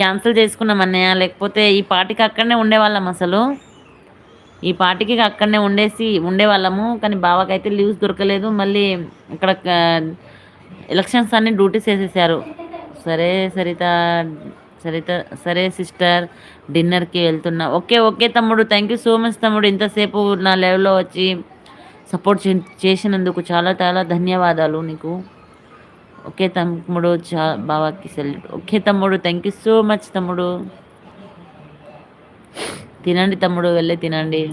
Cancel చేసుకున్నాం అన్నయ్య. లేకపోతే ఈ పాటికి అక్కడనే ఉండేవాళ్ళం అసలు. ఈ పాటికి అక్కడనే ఉండేవాళ్ళము. కానీ బావకైతే లీవ్స్ దొరకలేదు. మళ్ళీ ఇక్కడ ఎలక్షన్స్ అన్ని డ్యూటీస్ వేసేసారు. సరే సరిత సరిత సరే సిస్టర్, డిన్నర్కి వెళ్తున్నా. ఓకే ఓకే తమ్ముడు, థ్యాంక్ యూ సో మచ్ తమ్ముడు. ఇంతసేపు నా లెవెల్లో వచ్చి సపోర్ట్ చేసినందుకు చాలా చాలా ధన్యవాదాలు నీకు. ఓకే తమ్ముడు, బావాకి సెల్యూట్. ఓకే తమ్ముడు, థ్యాంక్ యూ సో మచ్ తమ్ముడు. తినండి తమ్ముడు, వెళ్ళి తినండి.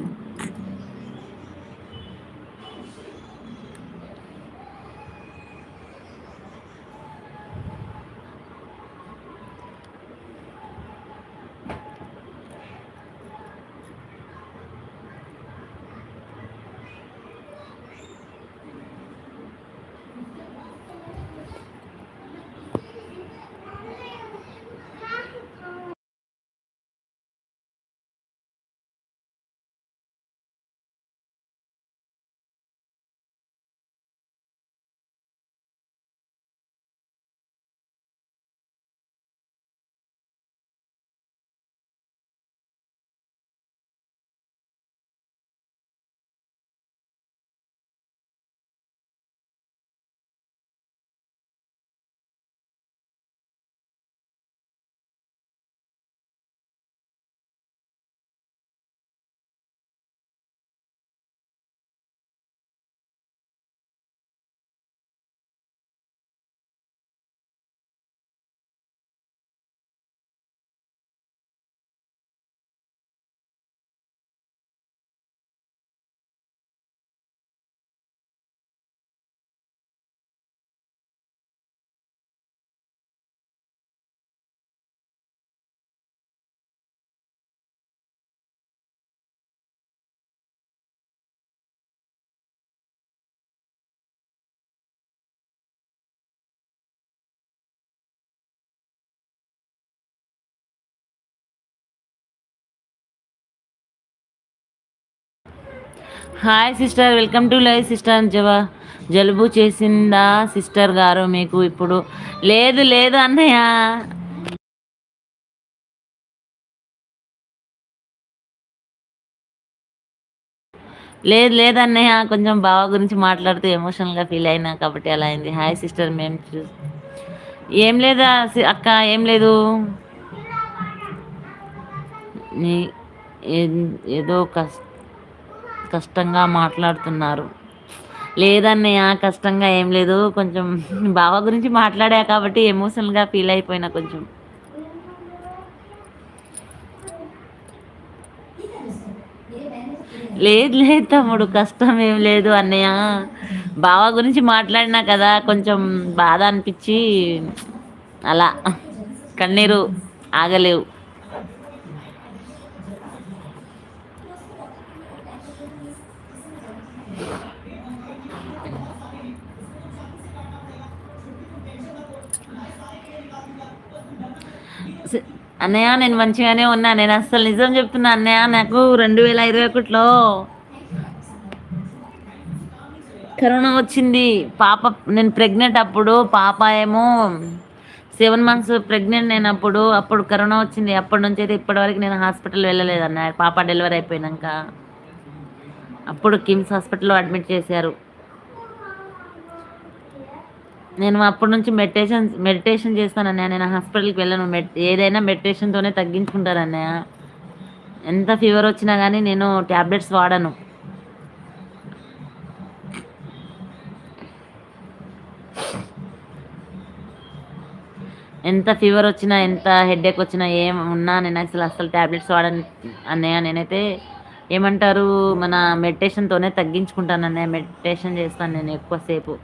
Hi sister, welcome to live sister. జలుబు చేసిందా సిస్టర్ గారు మీకు ఇప్పుడు? లేదు లేదు అన్నయ్య, లేదు లేదు అన్నయ్య. కొంచెం బావ గురించి మాట్లాడుతూ ఎమోషనల్గా ఫీల్ అయినా కాబట్టి అలా అయింది. హాయ్ సిస్టర్, మేము ఏం లేదా అక్క, ఏం లేదు. నీ ఏదో కష్టంగా మాట్లాడుతున్నారు. లేదన్నయ్య, కష్టంగా ఏం లేదు. కొంచెం బావ గురించి మాట్లాడా కాబట్టి ఎమోషనల్గా ఫీల్ అయిపోయినా కొంచెం. లేదు లేదు తమ్ముడు, కష్టం ఏం లేదు అన్నయ్య. బావ గురించి మాట్లాడినా కదా, కొంచెం బాధ అనిపించి అలా కన్నీరు ఆగలేవు. అన్నయ్య నేను మంచిగానే ఉన్నా. నేను అసలు నిజం చెప్తున్నా అన్నయ్య. నాకు 2021లో కరోనా వచ్చింది. పాప, నేను ప్రెగ్నెంట్ అప్పుడు. పాప ఏమో 7 months ప్రెగ్నెంట్ నేనప్పుడు. అప్పుడు కరోనా వచ్చింది. అప్పటి నుంచి అయితే ఇప్పటివరకు నేను హాస్పిటల్ వెళ్ళలేదు అన్నయ్య. పాప డెలివరీ అయిపోయినాక అప్పుడు కిమ్స్ హాస్పిటల్లో అడ్మిట్ చేశారు. నేను అప్పటి నుంచి మెడిటేషన్ చేస్తాను అన్నయ్య. నేను హాస్పిటల్కి వెళ్ళను. ఏదైనా మెడిటేషన్తోనే తగ్గించుకుంటాను అన్నయ్య. ఎంత ఫీవర్ వచ్చినా కానీ నేను ట్యాబ్లెట్స్ వాడను. ఎంత ఫీవర్ వచ్చినా, ఎంత హెడేక్ వచ్చినా, ఏం ఉన్నా నేను అసలు ట్యాబ్లెట్స్ వాడను అన్నయ్య. నేనైతే ఏమంటారు, మన మెడిటేషన్తోనే తగ్గించుకుంటాను అన్నయ్య. మెడిటేషన్ చేస్తాను నేను ఎక్కువసేపు.